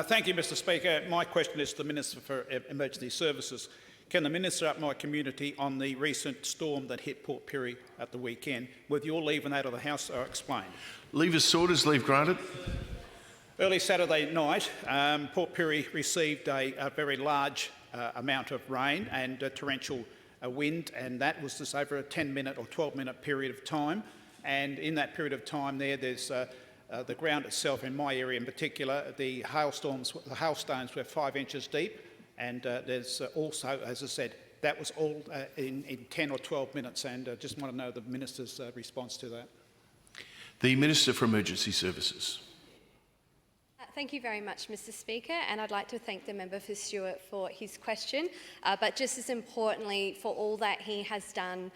Thank you, Mr Speaker. My question is to the Minister for Emergency Services. Can the Minister update my community on the recent storm that hit Port Pirie at the weekend? With your leave and that of the House, I'll explain. Leave is sought. Is leave granted? Early Saturday night, Port Pirie received a very large amount of rain and torrential wind, and that was just over a 10-minute or 12-minute period of time. And in that period of time there's the ground itself, in my area in particular, the hailstones were 5 inches deep, and there's also, as I said, that was all in 10 or 12 minutes, and just want to know the Minister's response to that. The Minister for Emergency Services. Thank you very much, Mr Speaker, and I'd like to thank the member for Stewart for his question, but just as importantly for all that he has done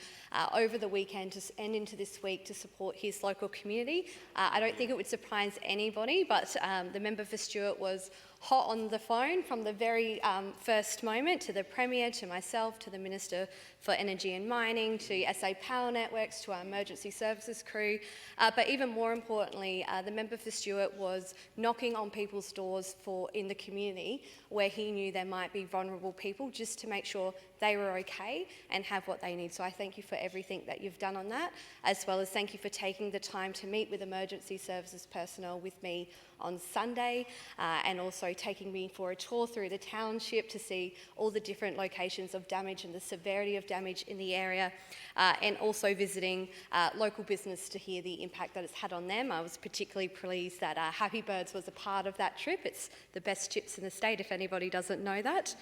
over the weekend and into this week to support his local community. I don't think it would surprise anybody, but the member for Stewart was hot on the phone from the very first moment to the Premier, to myself, to the Minister for Energy and Mining, to SA Power Networks, to our emergency services crew. But even more importantly, the member for Stewart was knocking on people's doors in the community where he knew there might be vulnerable people, just to make sure they were okay and have what they need. So I thank you for everything that you've done on that, as well as thank you for taking the time to meet with emergency services personnel with me on Sunday, and also taking me for a tour through the township to see all the different locations of damage and the severity of damage in the area, and also visiting local business to hear the impact that it's had on them. I was particularly pleased that Happy Birds was a part of that trip. It's the best chips in the state, if anybody doesn't know that.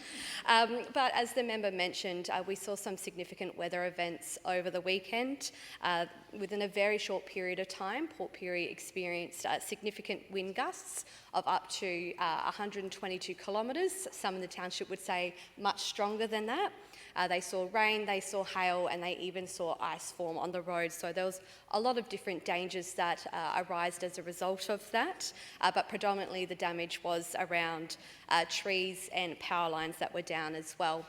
But as the member mentioned, we saw some significant weather events over the weekend. Within a very short period of time, Port Pirie experienced significant wind gusts of up to 122 kilometres. Some in the township would say much stronger than that. They saw rain, they saw hail, and they even saw ice form on the road. So there was a lot of different dangers that arose as a result of that, but predominantly the damage was around trees and power lines that were down as well.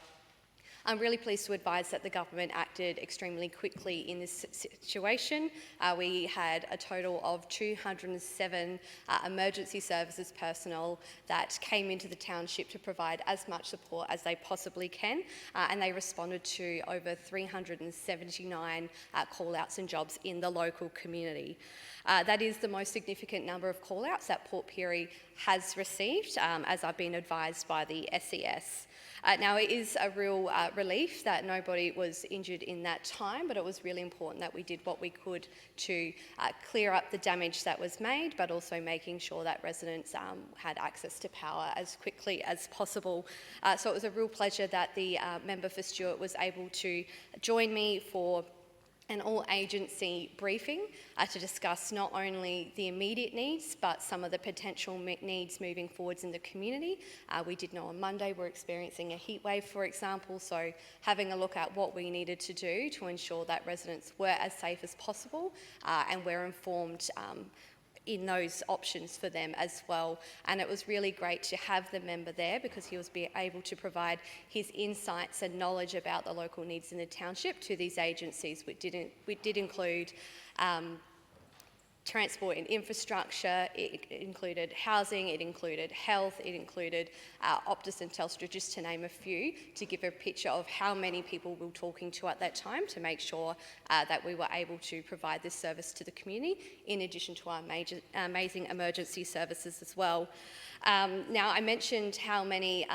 I'm really pleased to advise that the government acted extremely quickly in this situation. We had a total of 207 emergency services personnel that came into the township to provide as much support as they possibly can, and they responded to over 379 call-outs and jobs in the local community. That is the most significant number of call-outs that Port Pirie has received, as I've been advised by the SES. Now, it is a real relief that nobody was injured in that time, but it was really important that we did what we could to clear up the damage that was made, but also making sure that residents had access to power as quickly as possible. So it was a real pleasure that the member for Stewart was able to join me for an all-agency briefing to discuss not only the immediate needs, but some of the potential needs moving forwards in the community. We did know on Monday we're experiencing a heat wave, for example, so having a look at what we needed to do to ensure that residents were as safe as possible, and we're informed in those options for them as well. And it was really great to have the member there because he was able to provide his insights and knowledge about the local needs in the township to these agencies, which did include transport and infrastructure, it included housing, it included health, it included Optus and Telstra, just to name a few, to give a picture of how many people we were talking to at that time to make sure that we were able to provide this service to the community, in addition to our amazing emergency services as well. Now, I mentioned how many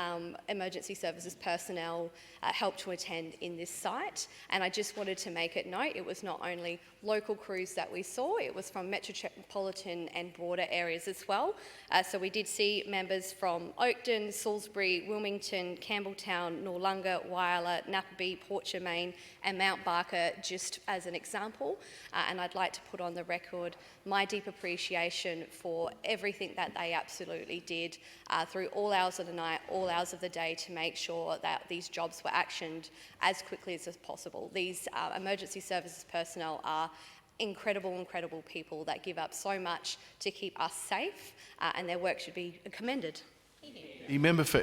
emergency services personnel helped to attend in this site, and I just wanted to make it note, it was not only local crews that we saw, it was from metropolitan and broader areas as well. So we did see members from Oakden, Salisbury, Wilmington, Campbelltown, Noarlunga, Whyalla, Napperby, Port Germain and Mount Barker, just as an example. And I'd like to put on the record my deep appreciation for everything that they absolutely did through all hours of the night, all hours of the day, to make sure that these jobs were actioned as quickly as possible. These emergency services personnel are incredible people that give up so much to keep us safe, and their work should be commended. The member for